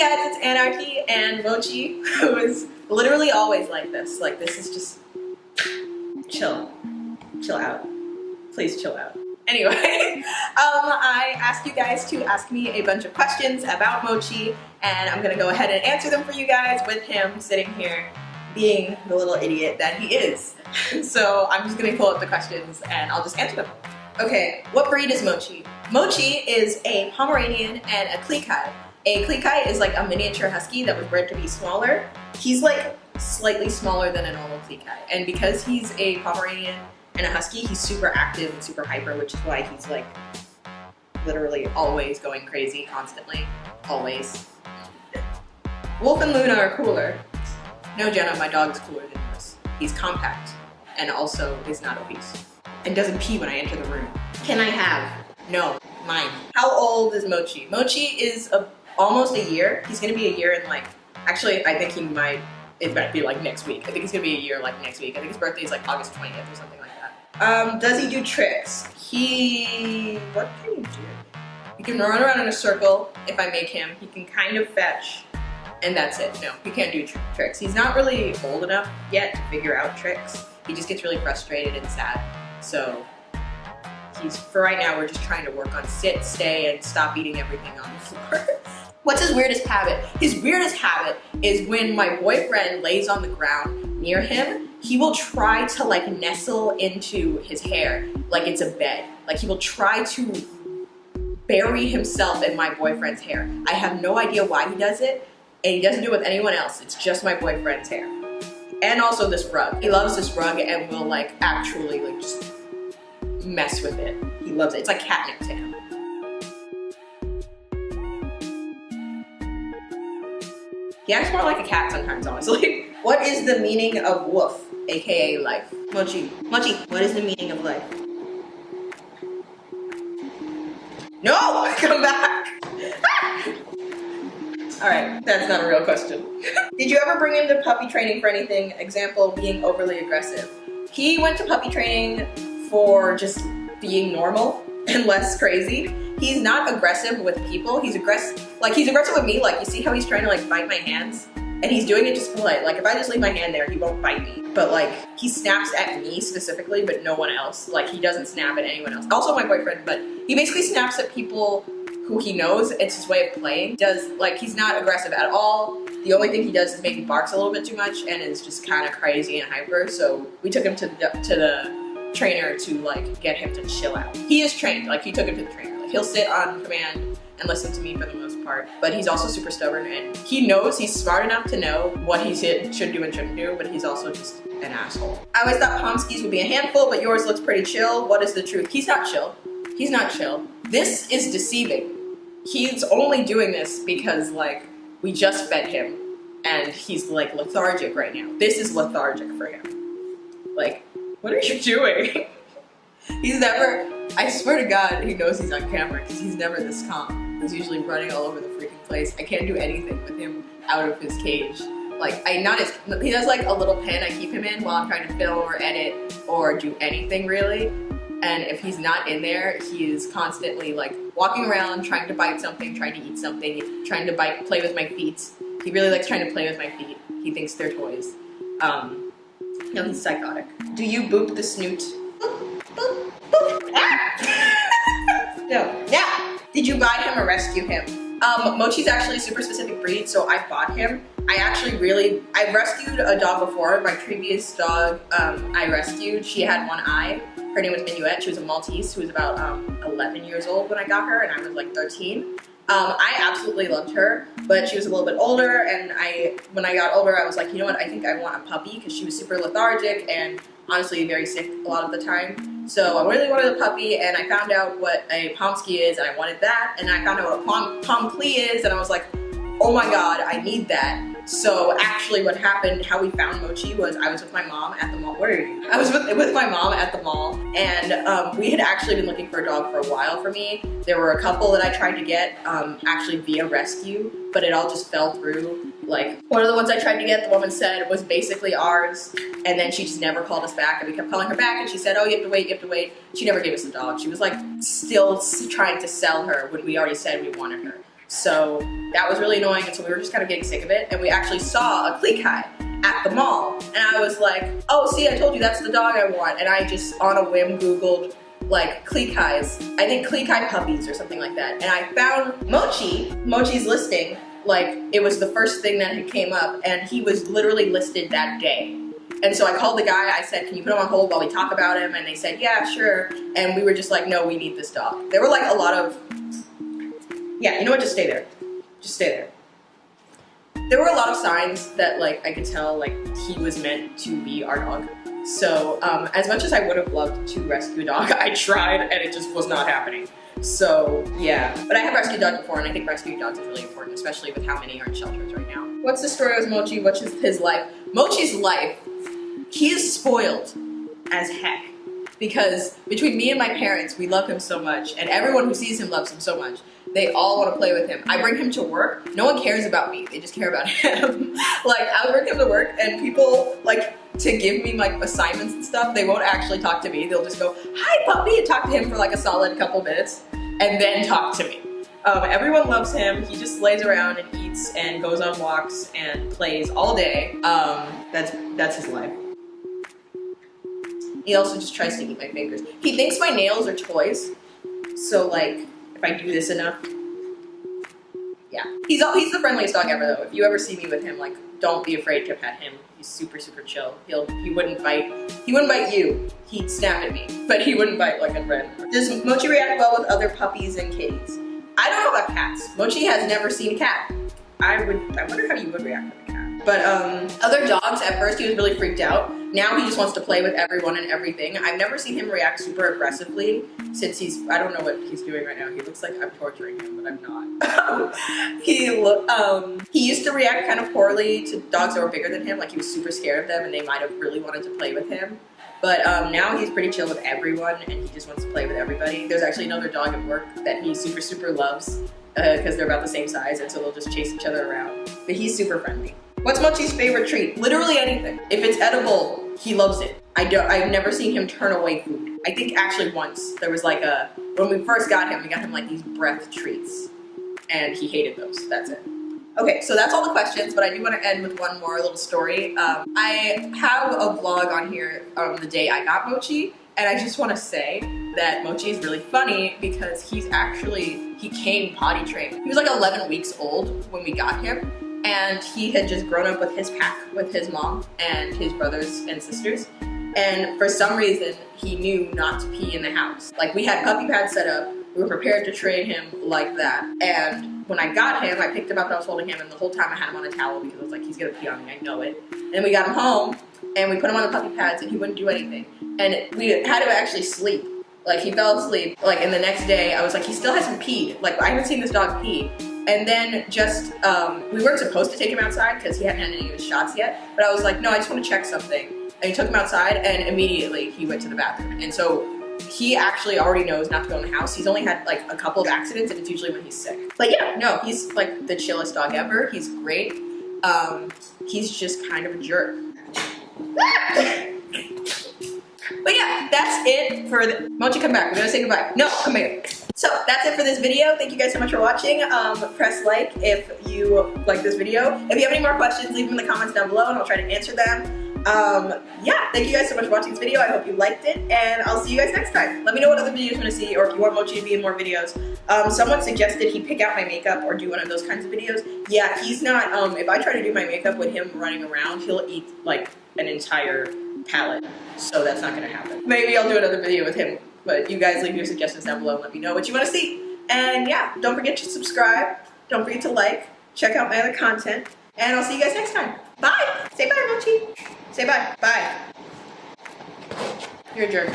guys, it's Anarchy and Mochii, who is literally always like this. Like, this is just chill out. Please chill out. Anyway, I asked you guys to ask me a bunch of questions about Mochii, and I'm gonna go ahead and answer them for you guys with him sitting here being the little idiot that he is. So I'm just gonna pull up the questions and I'll just answer them. Okay, what breed is Mochii? Mochii is a Pomeranian and a Kleekai. A Kleekai is like a miniature husky that was bred to be smaller. He's like slightly smaller than a normal Kleekai. And because he's a Pomeranian and a husky, he's super active and super hyper, which is why he's like literally always going crazy, constantly, always. Wolf and Luna are cooler. No, Jenna, my dog is cooler than yours. He's compact and also is not obese and doesn't pee when I enter the room. Can I have? No, mine. How old is Mochii? Mochii is almost a year. He's gonna be a year in like, actually I think it might be like next week. I think he's gonna be a year like next week. I think his birthday is like August 20th or something like that. Does he do tricks? What can he do? He can run around in a circle if I make him. He can kind of fetch, and that's it. No, he can't do tricks. He's not really old enough yet to figure out tricks. He just gets really frustrated and sad. So for right now, we're just trying to work on sit, stay, and stop eating everything on the floor. What's his weirdest habit? His weirdest habit is when my boyfriend lays on the ground near him, he will try to like nestle into his hair like it's a bed. Like he will try to bury himself in my boyfriend's hair. I have no idea why he does it, and he doesn't do it with anyone else. It's just my boyfriend's hair. And also this rug. He loves this rug and will like actually like just mess with it. He loves it. It's like catnip to him. He acts more like a cat sometimes, honestly. What is the meaning of woof, aka life? Mochii, what is the meaning of life? No! Come back! Alright, that's not a real question. Did you ever bring him to puppy training for anything? Example, being overly aggressive. He went to puppy training for just being normal and less crazy. He's not aggressive with people. He's aggressive with me. Like, you see how he's trying to like bite my hands? And he's doing it just polite. Like, if I just leave my hand there, he won't bite me. But like, he snaps at me specifically, but no one else. Like, he doesn't snap at anyone else. Also my boyfriend, but he basically snaps at people who he knows. It's his way of playing. He's not aggressive at all. The only thing he does is maybe barks a little bit too much and is just kind of crazy and hyper. So we took him to the trainer to like get him to chill out. He is trained. Like, he took him to the trainer. He'll sit on command and listen to me for the most part, but he's also super stubborn, and he knows, he's smart enough to know what he should do and shouldn't do, but he's also just an asshole. I always thought PomKlees would be a handful, but yours looks pretty chill. What is the truth? He's not chill. He's not chill. This is deceiving. He's only doing this because like we just fed him and he's like lethargic right now. This is lethargic for him. Like, what are you doing? He's never, I swear to God, he knows he's on camera because he's never this calm. He's usually running all over the freaking place. I can't do anything with him out of his cage. Like, he does like a little pen I keep him in while I'm trying to film or edit or do anything really. And if he's not in there, he is constantly like walking around, trying to bite something, trying to eat something, trying to play with my feet. He really likes trying to play with my feet. He thinks they're toys. No, he's psychotic. Do you boop the snoot? Boop, boop. Ah! No. Yeah. Did you buy him or rescue him? Mochii's actually a super specific breed, so I bought him. I've rescued a dog before. My previous dog I rescued, she had one eye. Her name was Minuet. She was a Maltese who was about 11 years old when I got her, and I was like 13. I absolutely loved her, but she was a little bit older, and when I got older, I was like, you know what, I think I want a puppy, because she was super lethargic and honestly very sick a lot of the time. So I really wanted a puppy, and I found out what a PomKlee is, and I wanted that, and I found out what PomKlee is, and I was like, oh my God, I need that. So actually what happened, how we found Mochii was I was with my mom at the mall. Where are you? I was with my mom at the mall, and we had actually been looking for a dog for a while for me. There were a couple that I tried to get actually via rescue, but it all just fell through. Like, one of the ones I tried to get, the woman said was basically ours, and then she just never called us back, and we kept calling her back, and she said, oh, you have to wait, you have to wait. She never gave us the dog. She was like still trying to sell her when we already said we wanted her. So that was really annoying, and so we were just kind of getting sick of it, and we actually saw a PomKlee at the mall, and I was like, oh, see, I told you that's the dog I want, and I just on a whim Googled like PomKlees, I think PomKlee puppies or something like that, and I found Mochii's listing. Like, it was the first thing that came up, and he was literally listed that day. And so I called the guy, I said, can you put him on hold while we talk about him? And they said, yeah, sure. And we were just like, no, we need this dog. There were like a lot of, yeah, you know what, just stay there. Just stay there. There were a lot of signs that like I could tell like he was meant to be our dog. So as much as I would have loved to rescue a dog, I tried and it just was not happening. So yeah, but I have rescued dogs before, and I think rescuing dogs is really important, especially with how many are in shelters right now. What's the story with Mochii? What's his life? Mochii's life, he is spoiled as heck, because between me and my parents, we love him so much, and everyone who sees him loves him so much. They all want to play with him. I bring him to work. No one cares about me. They just care about him. Like, I'll bring him to work, and people, like, to give me, like, assignments and stuff, they won't actually talk to me. They'll just go, hi, puppy, and talk to him for, like, a solid couple minutes, and then talk to me. Everyone loves him. He just lays around and eats and goes on walks and plays all day. That's his life. He also just tries to eat my fingers. He thinks my nails are toys, so, like, if I do this enough, yeah. He's the friendliest dog ever, though. If you ever see me with him, like, don't be afraid to pet him. He's super, super chill. He wouldn't bite. He wouldn't bite you. He'd snap at me, but he wouldn't bite like a friend. Does Mochii react well with other puppies and kitties? I don't know about cats. Mochii has never seen a cat. I wonder how you would react with a cat. But other dogs, at first he was really freaked out. Now he just wants to play with everyone and everything. I've never seen him react super aggressively since I don't know what he's doing right now. He looks like I'm torturing him, but I'm not. He used to react kind of poorly to dogs that were bigger than him, like he was super scared of them and they might have really wanted to play with him. But now he's pretty chill with everyone and he just wants to play with everybody. There's actually another dog at work that he super, super loves because they're about the same size, and so they'll just chase each other around. But he's super friendly. What's Mochii's favorite treat? Literally anything. If it's edible, he loves it. I've never seen him turn away food. I think actually once there was like when we first got him, we got him like these breath treats and he hated those. That's it. Okay, so that's all the questions, but I do want to end with one more little story. I have a vlog on here the day I got Mochii, and I just want to say that Mochii is really funny because he came potty trained. He was like 11 weeks old when we got him. And he had just grown up with his pack, with his mom and his brothers and sisters. And for some reason, he knew not to pee in the house. Like, we had puppy pads set up. We were prepared to train him like that. And when I got him, I picked him up and I was holding him. And the whole time I had him on a towel because I was like, he's gonna pee on me, I know it. And we got him home and we put him on the puppy pads and he wouldn't do anything. And we had him actually sleep. Like, he fell asleep. Like, and the next day, I was like, he still hasn't peed. Like, I haven't seen this dog pee. And then just, we weren't supposed to take him outside because he hadn't had any of his shots yet. But I was like, no, I just want to check something. And he took him outside and immediately he went to the bathroom. And so he actually already knows not to go in the house. He's only had like a couple of accidents and it's usually when he's sick. But yeah, no, he's like the chillest dog ever. He's great. He's just kind of a jerk. But yeah, that's it for Mochii, come back. We're gonna say goodbye. No, come here. So that's it for this video. Thank you guys so much for watching. Press like if you like this video. If you have any more questions, leave them in the comments down below and I'll try to answer them. Yeah, thank you guys so much for watching this video. I hope you liked it and I'll see you guys next time. Let me know what other videos you want to see or if you want Mochii to be in more videos. Someone suggested he pick out my makeup or do one of those kinds of videos. Yeah, he's not, if I try to do my makeup with him running around, he'll eat like an entire palette. So that's not gonna happen. Maybe I'll do another video with him, but you guys leave your suggestions down below and let me know what you want to see. And yeah, don't forget to subscribe, don't forget to like, check out my other content, and I'll see you guys next time. Bye! Say bye, Mochii. Say bye. Bye. You're a jerk.